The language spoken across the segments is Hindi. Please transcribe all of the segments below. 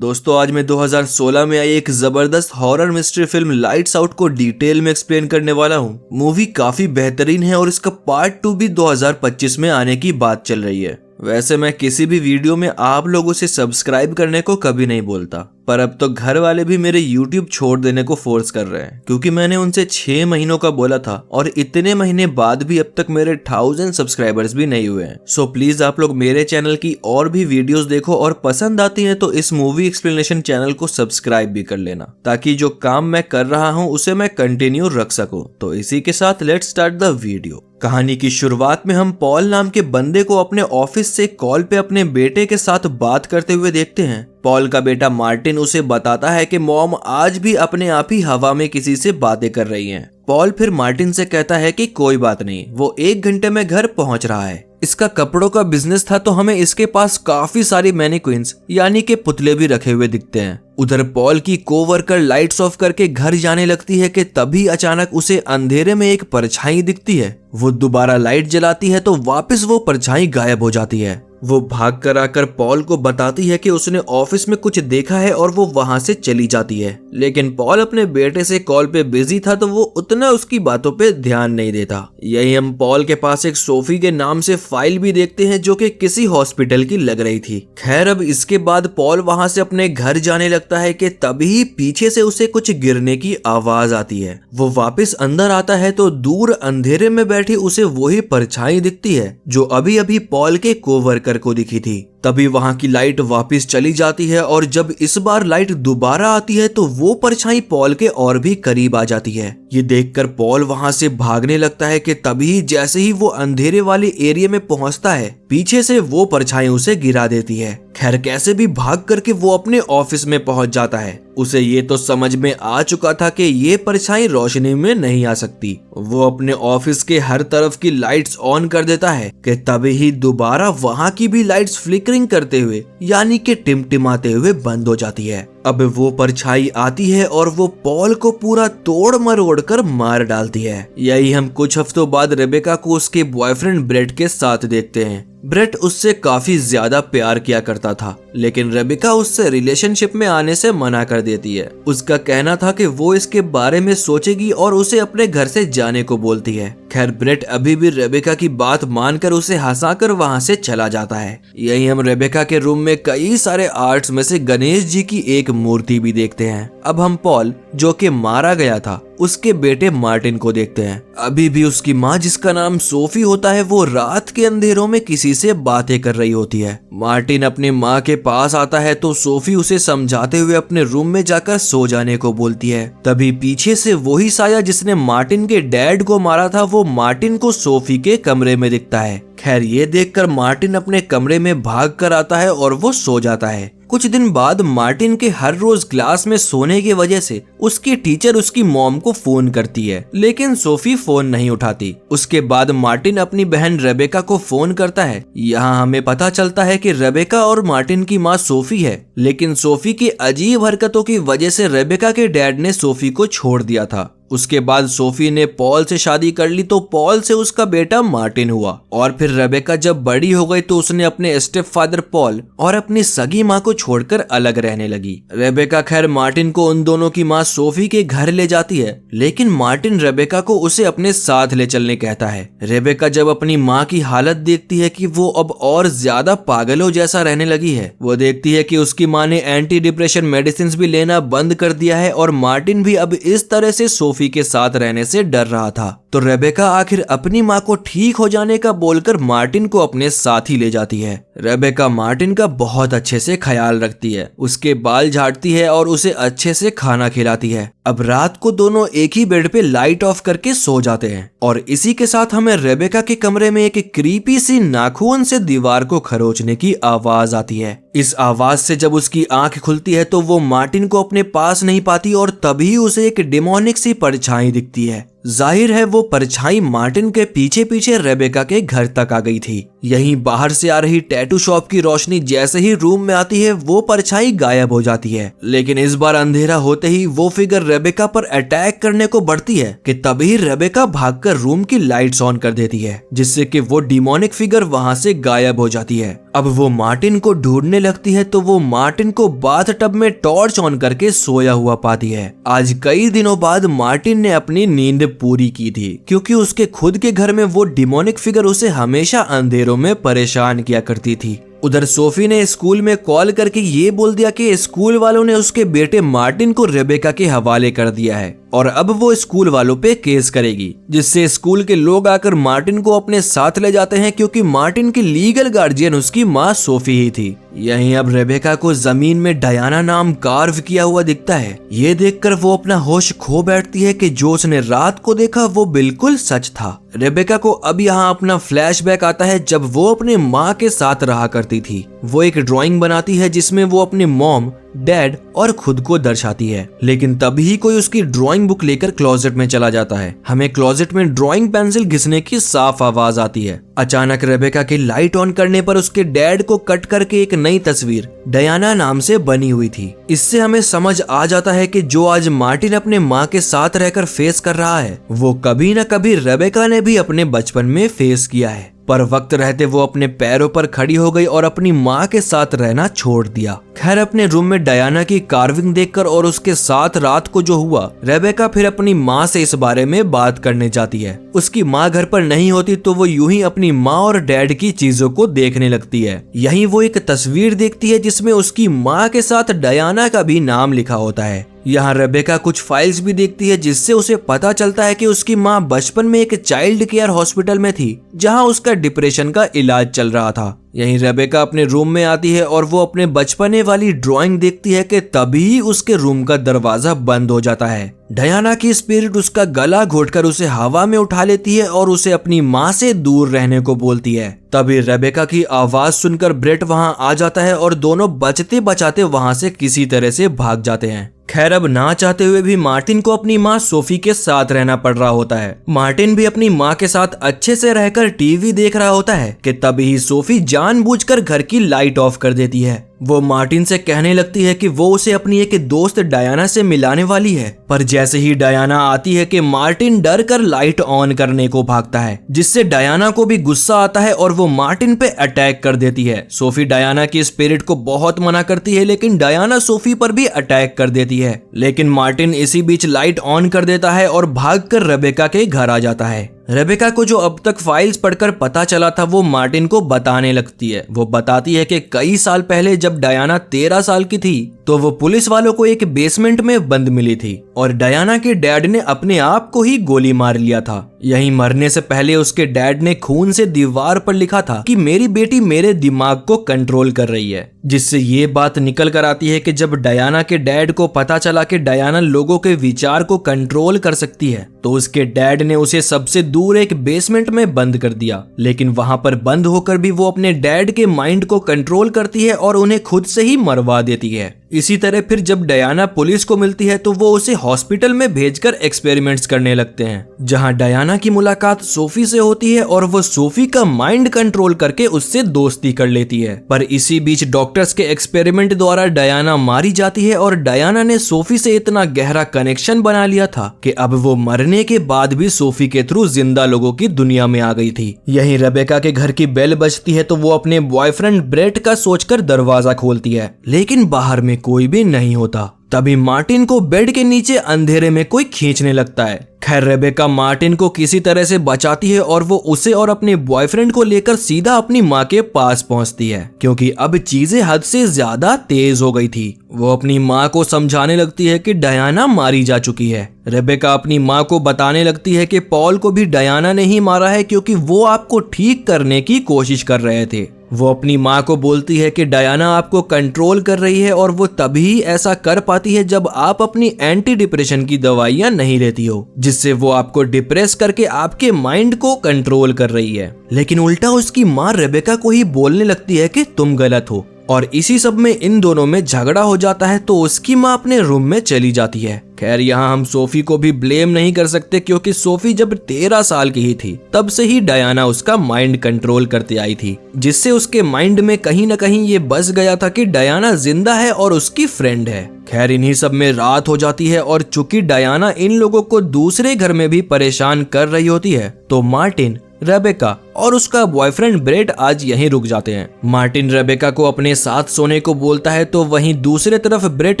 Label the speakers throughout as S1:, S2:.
S1: दोस्तों आज मैं 2016 में आई एक जबरदस्त horror mystery film lights out को डिटेल में एक्सप्लेन करने वाला हूँ। मूवी काफी बेहतरीन है और इसका पार्ट 2 भी 2025 में आने की बात चल रही है। वैसे मैं किसी भी वीडियो में आप लोगों से सब्सक्राइब करने को कभी नहीं बोलता, पर अब तो घर वाले भी मेरे YouTube छोड़ देने को फोर्स कर रहे हैं क्योंकि मैंने उनसे 6 महीनों का बोला था और इतने महीने बाद भी अब तक मेरे 1000 सब्सक्राइबर्स भी नहीं हुए हैं। सो प्लीज आप लोग मेरे चैनल की और भी वीडियोस देखो और पसंद आती है तो इस मूवी एक्सप्लेनेशन चैनल को सब्सक्राइब भी कर लेना ताकि जो काम मैं कर रहा हूँ उसे मैं कंटिन्यू रख सकूँ। तो इसी के साथ लेट्स स्टार्ट द वीडियो। कहानी की शुरुआत में हम पॉल नाम के बंदे को अपने ऑफिस से कॉल पे अपने बेटे के साथ बात करते हुए देखते हैं। पॉल का बेटा मार्टिन उसे बताता है कि मॉम आज भी अपने आप ही हवा में किसी से बातें कर रही हैं। पॉल फिर मार्टिन से कहता है कि कोई बात नहीं, वो 1 घंटे में घर पहुंच रहा है। इसका कपड़ों का बिजनेस था तो हमें इसके पास काफी सारी मैनिक्विन्स यानी के पुतले भी रखे हुए दिखते हैं। उधर पॉल की कोवर्कर लाइट्स ऑफ करके घर जाने लगती है कि तभी अचानक उसे अंधेरे में एक परछाई दिखती है। वो दोबारा लाइट जलाती है तो वापस वो परछाई गायब हो जाती है। वो भाग कर आकर पॉल को बताती है कि उसने ऑफिस में कुछ देखा है और वो वहां से चली जाती है। लेकिन पॉल अपने बेटे से कॉल पे बिजी था तो वो उतना उसकी बातों पे ध्यान नहीं देता। यही हम पॉल के पास एक सोफी के नाम से फाइल भी देखते हैं जो कि किसी हॉस्पिटल की लग रही थी। खैर अब इसके बाद पॉल वहां से अपने घर जाने लगता है कि तभी पीछे से उसे कुछ गिरने की आवाज आती है। वो वापस अंदर आता है तो दूर अंधेरे में बैठी उसे वही परछाई दिखती है जो अभी अभी पॉल के कोवर्कर को दिखी थी। तभी वहां की लाइट वापस चली जाती है और जब इस बार लाइट दोबारा आती है तो वो परछाई पॉल के और भी करीब आ जाती है। ये देखकर पॉल वहां से भागने लगता है कि तभी जैसे ही वो अंधेरे वाले एरिया में पहुंचता है पीछे से वो परछाई उसे गिरा देती है। खैर कैसे भी भाग करके वो अपने ऑफिस में पहुंच जाता है। उसे ये तो समझ में आ चुका था कि ये परछाई रोशनी में नहीं आ सकती। वो अपने ऑफिस के हर तरफ की लाइट्स ऑन कर देता है कि तभी ही दोबारा वहां की भी लाइट्स फ्लिकरिंग करते हुए यानी कि टिमटिमाते हुए बंद हो जाती है। अब वो परछाई आती है और वो पॉल को पूरा तोड़ मरोड़ कर मार डालती है। यही हम कुछ हफ्तों बाद रेबेका को उसके बॉयफ्रेंड ब्रेट के साथ देखते हैं। ब्रेट उससे काफी ज्यादा प्यार किया करता था लेकिन रेबेका उससे रिलेशनशिप में आने से मना कर देती है। उसका कहना था कि वो इसके बारे में सोचेगी और उसे अपने घर से जाने को बोलती है। खैर ब्रेट अभी भी रेबेका की बात मानकर उसे हंसाकर वहां से चला जाता है। यही हम रेबेका के रूम में कई सारे आर्ट्स में से गणेश जी की एक मूर्ति भी देखते हैं। अब हम पॉल जो कि मारा गया था उसके बेटे मार्टिन को देखते हैं। अभी भी उसकी माँ जिसका नाम सोफी होता है वो रात के अंधेरों में किसी से बातें कर रही होती है। मार्टिन अपनी माँ के पास आता है तो सोफी उसे समझाते हुए अपने रूम में जाकर सो जाने को बोलती है। तभी पीछे से वही साया जिसने मार्टिन के डैड को मारा था वो मार्टिन को सोफी के कमरे में दिखता है। खैर ये देखकर मार्टिन अपने कमरे में भाग कर आता है और वो सो जाता है। कुछ दिन बाद मार्टिन के हर रोज क्लास में सोने की वजह से उसकी टीचर उसकी मॉम को फोन करती है लेकिन सोफी फोन नहीं उठाती। उसके बाद मार्टिन अपनी बहन रेबेका को फोन करता है। यहाँ हमें पता चलता है कि रेबेका और मार्टिन की माँ सोफी है लेकिन सोफी की अजीब हरकतों की वजह से रेबेका के डैड ने सोफी को छोड़ दिया था। उसके बाद सोफी ने पॉल से शादी कर ली तो पॉल से उसका बेटा मार्टिन हुआ और फिर रेबेका जब बड़ी हो गई तो उसने अपने स्टेप फादर पॉल और अपनी सगी माँ को छोड़कर अलग रहने लगी। रेबेका खैर मार्टिन को उन दोनों की माँ सोफी के घर ले जाती है लेकिन मार्टिन रेबेका को उसे अपने साथ ले चलने कहता है। रेबेका जब अपनी माँ की हालत देखती है कि वो अब और ज्यादा पागलों जैसा रहने लगी है, वो देखती है कि उसकी माँ ने एंटी डिप्रेशन मेडिसिन भी लेना बंद कर दिया है और मार्टिन भी अब इस तरह से सोफी के साथ रहने से डर रहा था। तो रेबेका आखिर अपनी माँ को ठीक हो जाने का बोलकर मार्टिन को अपने साथ ही ले जाती है। रेबेका मार्टिन का बहुत अच्छे से ख्याल रखती है, उसके बाल झाड़ती है और उसे अच्छे से खाना खिलाती है। अब रात को दोनों एक ही बेड पे लाइट ऑफ करके सो जाते हैं और इसी के साथ हमें रेबेका के कमरे में एक क्रीपी सी नाखून से दीवार को खरोचने की आवाज आती है। इस आवाज से जब उसकी आंख खुलती है तो वो मार्टिन को अपने पास नहीं पाती और तभी उसे एक डेमोनिक सी परछाई दिखती है। जाहिर है वो परछाई मार्टिन के पीछे पीछे रेबेका के घर तक आ गई थी। यहीं बाहर से आ रही टैटू शॉप की रोशनी जैसे ही रूम में आती है वो परछाई गायब हो जाती है। लेकिन इस बार अंधेरा होते ही वो फिगर रेबेका पर अटैक करने को बढ़ती है कि तभी रेबेका भागकर रूम की लाइट्स ऑन कर देती है, जिससे कि वो डिमोनिक फिगर वहां से गायब हो जाती है। अब वो मार्टिन को ढूंढने लगती है तो वो मार्टिन को बाथटब में टॉर्च ऑन करके सोया हुआ पाती है। आज कई दिनों बाद मार्टिन ने अपनी नींद पूरी की थी, क्योंकि उसके खुद के घर में वो डिमोनिक फिगर उसे हमेशा अंधेरों में परेशान किया करती थी। उधर सोफी ने स्कूल में कॉल करके ये बोल दिया कि स्कूल वालों ने उसके बेटे मार्टिन को रेबेका के हवाले कर दिया है और अब वो स्कूल वालों पे केस करेगी, जिससे स्कूल के लोग आकर मार्टिन को अपने साथ ले जाते हैं, क्योंकि मार्टिन की लीगल गार्जियन उसकी माँ सोफी ही थी। यहीं अब रेबेका को जमीन में डायना नाम कार्व किया हुआ दिखता है। ये देखकर वो अपना होश खो बैठती है कि जो उसने रात को देखा वो बिल्कुल सच था। रेबेका को अब यहाँ अपना फ्लैशबैक आता है जब वो अपने माँ के साथ रहा करती थी। वो एक ड्राइंग बनाती है जिसमें वो अपने मॉम, डैड और खुद को दर्शाती है, लेकिन तभी कोई उसकी ड्राइंग बुक लेकर क्लोजेट में चला जाता है। हमें क्लोजेट में ड्राइंग पेंसिल घिसने की साफ आवाज आती है। अचानक रेबेका की लाइट ऑन करने पर उसके डैड को कट करके एक नई तस्वीर डायना नाम से बनी हुई थी। इससे हमें समझ आ जाता है कि जो आज मार्टिन अपने माँ के साथ रहकर फेस कर रहा है वो कभी न कभी रेबेका ने भी अपने बचपन में फेस किया है, पर वक्त रहते वो अपने पैरों पर खड़ी हो गई और अपनी माँ के साथ रहना छोड़ दिया। खैर, अपने रूम में डायना की कार्विंग देखकर और उसके साथ रात को जो हुआ, रेबेका फिर अपनी माँ से इस बारे में बात करने जाती है। उसकी माँ घर पर नहीं होती तो वो यूं ही अपनी माँ और डैड की चीजों को देखने लगती है। यहीं वो एक तस्वीर देखती है जिसमें उसकी माँ के साथ डायना का भी नाम लिखा होता है। यहाँ रेबेका कुछ फाइल्स भी देखती है जिससे उसे पता चलता है कि उसकी माँ बचपन में एक चाइल्ड केयर हॉस्पिटल में थी जहाँ उसका डिप्रेशन का इलाज चल रहा था। यहीं रेबेका अपने रूम में आती है और वो अपने बचपने वाली ड्राइंग देखती है कि तभी उसके रूम का दरवाजा बंद हो जाता है। डायना की स्पिरिट उसका गला घोटकर उसे हवा में उठा लेती है और उसे अपनी माँ से दूर रहने को बोलती है। तभी रेबेका की आवाज सुनकर ब्रेट वहां आ जाता है और दोनों बचते बचाते वहां से किसी तरह से भाग जाते हैं। खैर, अब ना चाहते हुए भी मार्टिन को अपनी माँ सोफी के साथ रहना पड़ रहा होता है। मार्टिन भी अपनी माँ के साथ अच्छे से रहकर टीवी देख रहा होता है कि तभी सोफी जानबूझकर घर की लाइट ऑफ कर देती है। वो मार्टिन से कहने लगती है कि वो उसे अपनी एक दोस्त डायना से मिलाने वाली है, पर जैसे ही डायना आती है कि मार्टिन डर कर लाइट ऑन करने को भागता है, जिससे डायना को भी गुस्सा आता है और वो मार्टिन पे अटैक कर देती है। सोफी डायना की स्पिरिट को बहुत मना करती है, लेकिन डायना सोफी पर भी अटैक कर देती है। लेकिन मार्टिन इसी बीच लाइट ऑन कर देता है और भागकर रेबेका के घर आ जाता है। रेबेका को जो अब तक फाइल्स पढ़कर पता चला था वो मार्टिन को बताने लगती है। वो बताती है कि कई साल पहले जब डायना 13 साल की थी तो वो पुलिस वालों को एक बेसमेंट में बंद मिली थी और डायना के डैड ने अपने आप को ही गोली मार लिया था। यहीं मरने से पहले उसके डैड ने खून से दीवार पर लिखा था कि मेरी बेटी मेरे दिमाग को कंट्रोल कर रही है, जिससे ये बात निकल कर आती है कि जब डायना के डैड को पता चला कि डायना लोगों के विचार को कंट्रोल कर सकती है तो उसके डैड ने उसे सबसे दूर एक बेसमेंट में बंद कर दिया। लेकिन वहां पर बंद होकर भी वो अपने डैड के माइंड को कंट्रोल करती है और उन्हें खुद से ही मरवा देती है। इसी तरह फिर जब डायना पुलिस को मिलती है तो वो उसे हॉस्पिटल में भेजकर एक्सपेरिमेंट्स करने लगते हैं, जहां डायना की मुलाकात सोफी से होती है और वो सोफी का माइंड कंट्रोल करके उससे दोस्ती कर लेती है। पर इसी बीच डॉक्टर्स के एक्सपेरिमेंट द्वारा डायना मारी जाती है और डायना ने सोफी से इतना गहरा कनेक्शन बना लिया था कि अब वो मरने के बाद भी सोफी के थ्रू जिंदा लोगों की दुनिया में आ गई थी। यहीं रेबेका के घर की बेल बजती है तो वो अपने बॉयफ्रेंड ब्रेट का सोचकर दरवाजा खोलती है, लेकिन बाहर में कोई भी नहीं होता। तभी मार्टिन को बेड के नीचे अंधेरे में कोई खींचने लगता है। खैर, रेबेका मार्टिन को किसी तरह से बचाती है और वो उसे और अपने बॉयफ्रेंड को लेकर सीधा अपनी माँ के पास पहुंचती है, क्योंकि अब चीजें हद से ज्यादा तेज हो गई थी। वो अपनी माँ को समझाने लगती है कि डायना मारी जा चुकी है। रेबेका अपनी माँ को बताने लगती है कि पॉल को भी डायना ने ही मारा है, क्योंकि वो आपको ठीक करने की कोशिश कर रहे थे। वो अपनी माँ को बोलती है कि डायना आपको कंट्रोल कर रही है और वो तभी ऐसा कर पाती है जब आप अपनी एंटी डिप्रेशन की दवाइयाँ नहीं लेती हो, जिससे वो आपको डिप्रेस करके आपके माइंड को कंट्रोल कर रही है। लेकिन उल्टा उसकी माँ रेबेका को ही बोलने लगती है कि तुम गलत हो। और इसी सब में इन दोनों में झगड़ा हो जाता है तो उसकी माँ अपने रूम में चली जाती है। खैर यहाँ हम सोफी को भी ब्लेम नहीं कर सकते, क्योंकि सोफी जब 13 साल की ही थी तब से ही डायना उसका माइंड कंट्रोल करते आई थी, जिससे उसके माइंड में कहीं न कहीं ये बस गया था कि डायना जिंदा है और उसकी फ्रेंड है। खैर इन्हीं सब में रात हो जाती है और चूंकि डायना इन लोगों को दूसरे घर में भी परेशान कर रही होती है तो मार्टिन, रेबेका और उसका बॉयफ्रेंड ब्रेट आज यहीं रुक जाते हैं। मार्टिन रेबेका को अपने साथ सोने को बोलता है तो वहीं दूसरे तरफ ब्रेट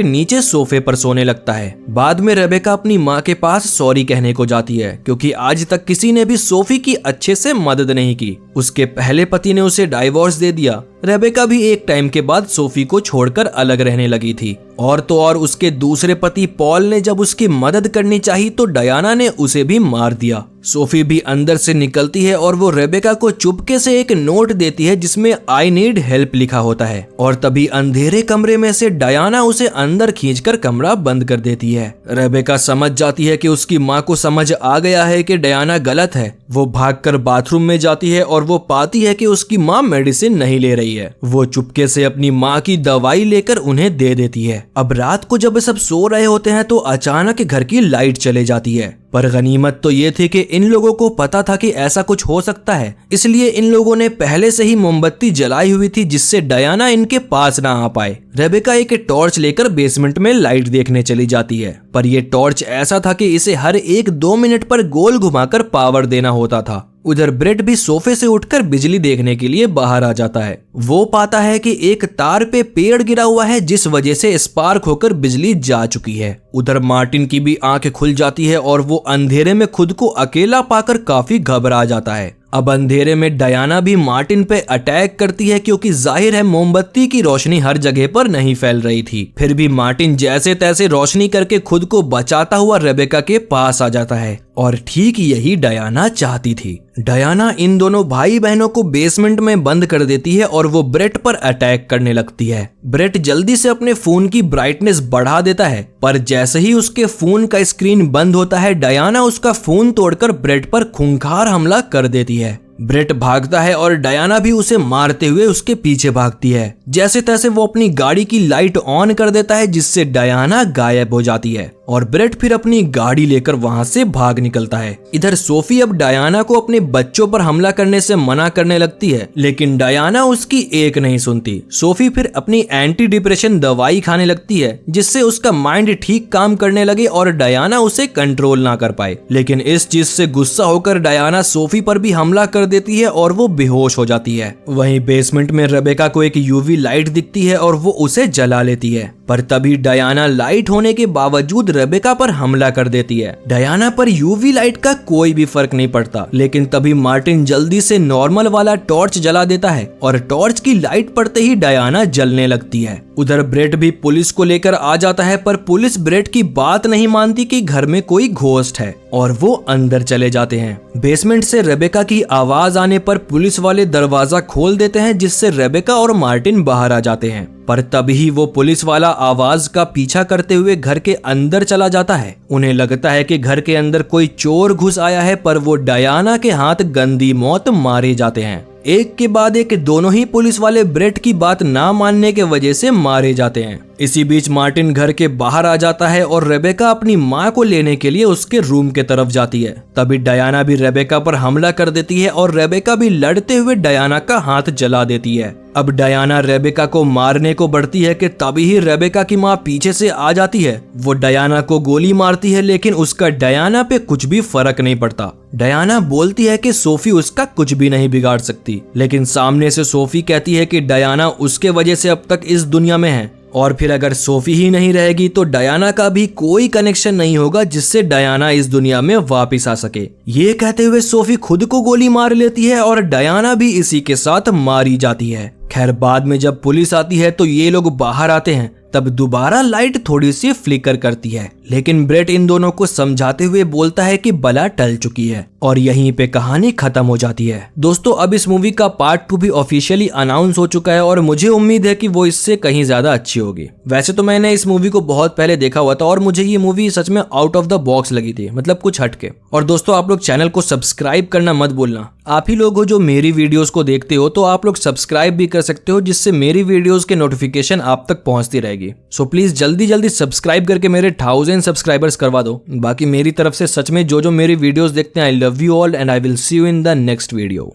S1: नीचे सोफे पर सोने लगता है। बाद में रेबेका अपनी माँ के पास सॉरी कहने को जाती है, क्योंकि आज तक किसी ने भी सोफी की अच्छे से मदद नहीं की। उसके पहले पति ने उसे डाइवोर्स दे दिया। रेबेका भी एक टाइम के बाद सोफी को छोड़कर अलग रहने लगी थी। और तो और उसके दूसरे पति पॉल ने जब उसकी मदद करनी चाहिए तो डायना ने उसे भी मार दिया। सोफी भी अंदर से निकलती है और वो रेबेका को चुपके से एक नोट देती है जिसमें आई नीड हेल्प लिखा होता है, और तभी अंधेरे कमरे में से डायना उसे अंदर खींचकर कमरा बंद कर देती है। रेबेका समझ जाती है कि उसकी माँ को समझ आ गया है कि डायना गलत है। वो भागकर बाथरूम में जाती है और वो पाती है कि उसकी माँ मेडिसिन नहीं ले रही है। वो चुपके से अपनी माँ की दवाई लेकर उन्हें दे देती है। अब रात को जब सब सो रहे होते हैं तो अचानक घर की लाइट चले जाती है। पर गनीमत तो ये थी कि इन लोगों को पता था कि ऐसा कुछ हो सकता है, इसलिए इन लोगों ने पहले से ही मोमबत्ती जलाई हुई थी जिससे डायना इनके पास ना आ पाए। रेबेका एक टॉर्च लेकर बेसमेंट में लाइट देखने चली जाती है, पर ये टॉर्च ऐसा था कि इसे हर 1-2 मिनट पर गोल घुमाकर पावर देना होता था। उधर ब्रेट भी सोफे से उठकर बिजली देखने के लिए बाहर आ जाता है। वो पाता है कि एक तार पे पेड़ गिरा हुआ है जिस वजह से स्पार्क होकर बिजली जा चुकी है। उधर मार्टिन की भी आंखें खुल जाती है और वो अंधेरे में खुद को अकेला पाकर काफी घबरा जाता है। अब अंधेरे में डायना भी मार्टिन पे अटैक करती है, क्योंकि जाहिर है मोमबत्ती की रोशनी हर जगह पर नहीं फैल रही थी। फिर भी मार्टिन जैसे तैसे रोशनी करके खुद को बचाता हुआ रेबेका के पास आ जाता है, और ठीक यही डायना चाहती थी। डायना इन दोनों भाई बहनों को बेसमेंट में बंद कर देती है और वो ब्रेट पर अटैक करने लगती है। ब्रेट जल्दी से अपने फोन की ब्राइटनेस बढ़ा देता है, पर जैसे ही उसके फोन का स्क्रीन बंद होता है डायना उसका फोन तोड़कर ब्रेट पर खूंखार हमला कर देती है। ब्रेट भागता है और डायना भी उसे मारते हुए उसके पीछे भागती है। जैसे तैसे वो अपनी गाड़ी की लाइट ऑन कर देता है जिससे डायना गायब हो जाती है और ब्रेट फिर अपनी गाड़ी लेकर वहां से भाग निकलता है। इधर सोफी अब डायना को अपने बच्चों पर हमला करने से मना करने लगती है, लेकिन डायना उसकी एक नहीं सुनती। सोफी फिर अपनी एंटी डिप्रेशन दवाई खाने लगती है जिससे उसका माइंड ठीक काम करने लगे और डायना उसे कंट्रोल ना कर पाए। लेकिन इस चीज से गुस्सा होकर डायना सोफी पर भी हमला कर देती है और वो बेहोश हो जाती है। वहीं बेसमेंट में रेबेका को एक यूवी लाइट दिखती है और वो उसे जला लेती है, पर तभी डायना लाइट होने के बावजूद रेबेका पर हमला कर देती है। डायना पर यूवी लाइट का कोई भी फर्क नहीं पड़ता, लेकिन तभी मार्टिन जल्दी से नॉर्मल वाला टॉर्च जला देता है और टॉर्च की लाइट पड़ते ही डायना जलने लगती है। उधर ब्रेट भी पुलिस को लेकर आ जाता है, पर पुलिस ब्रेट की बात नहीं मानती कि घर में कोई घोस्ट है और वो अंदर चले जाते हैं। बेसमेंट से रेबेका की आवाज आने पर पुलिस वाले दरवाजा खोल देते हैं जिससे रेबेका और मार्टिन बाहर आ जाते हैं, पर तभी वो पुलिस वाला आवाज का पीछा करते हुए घर के अंदर चला जाता है। उन्हें लगता है कि घर के अंदर कोई चोर घुस आया है, पर वो डायना के हाथ गंदी मौत मारे जाते हैं। एक के बाद एक दोनों ही पुलिस वाले ब्रेट की बात ना मानने के वजह से मारे जाते हैं। इसी बीच मार्टिन घर के बाहर आ जाता है और रेबेका अपनी माँ को लेने के लिए उसके रूम के तरफ जाती है। तभी डायना भी रेबेका पर हमला कर देती है और रेबेका भी लड़ते हुए डायना का हाथ जला देती है। अब डायना रेबेका को मारने को बढ़ती है कि तभी ही रेबेका की माँ पीछे से आ जाती है। वो डायना को गोली मारती है, लेकिन उसका डायना पे कुछ भी फर्क नहीं पड़ता। डायना बोलती है कि सोफी उसका कुछ भी नहीं बिगाड़ सकती, लेकिन सामने से सोफी कहती है कि डायना उसके वजह से अब तक इस दुनिया में है, और फिर अगर सोफी ही नहीं रहेगी तो डायना का भी कोई कनेक्शन नहीं होगा जिससे डायना इस दुनिया में वापस आ सके। ये कहते हुए सोफी खुद को गोली मार लेती है और डायना भी इसी के साथ मारी जाती है। खैर बाद में जब पुलिस आती है तो ये लोग बाहर आते हैं, तब दोबारा लाइट थोड़ी सी फ्लिकर करती है, लेकिन ब्रेट इन दोनों को समझाते हुए बोलता है कि बला टल चुकी है।
S2: और यहीं पे कहानी खत्म हो जाती है। दोस्तों अब इस मूवी का पार्ट 2 भी ऑफिशियली अनाउंस हो चुका है और मुझे उम्मीद है कि वो इससे कहीं ज्यादा अच्छी होगी। वैसे तो मैंने इस मूवी को बहुत पहले देखा हुआ था और मुझे ये मूवी सच में आउट ऑफ द बॉक्स लगी थी, मतलब कुछ हटके। और दोस्तों आप लोग चैनल को सब्सक्राइब करना मत भूलना। आप ही लोग हो जो मेरी वीडियोस को देखते हो, तो आप लोग सब्सक्राइब भी कर सकते हो, जिससे मेरी वीडियोस के नोटिफिकेशन आप तक पहुंचती रहेगी। सो प्लीज जल्दी जल्दी सब्सक्राइब करके मेरे 1000 सब्सक्राइबर्स करवा दो। बाकी मेरी तरफ से सच में जो मेरी वीडियोस देखते हैं, I love you all and I will see you in the next video.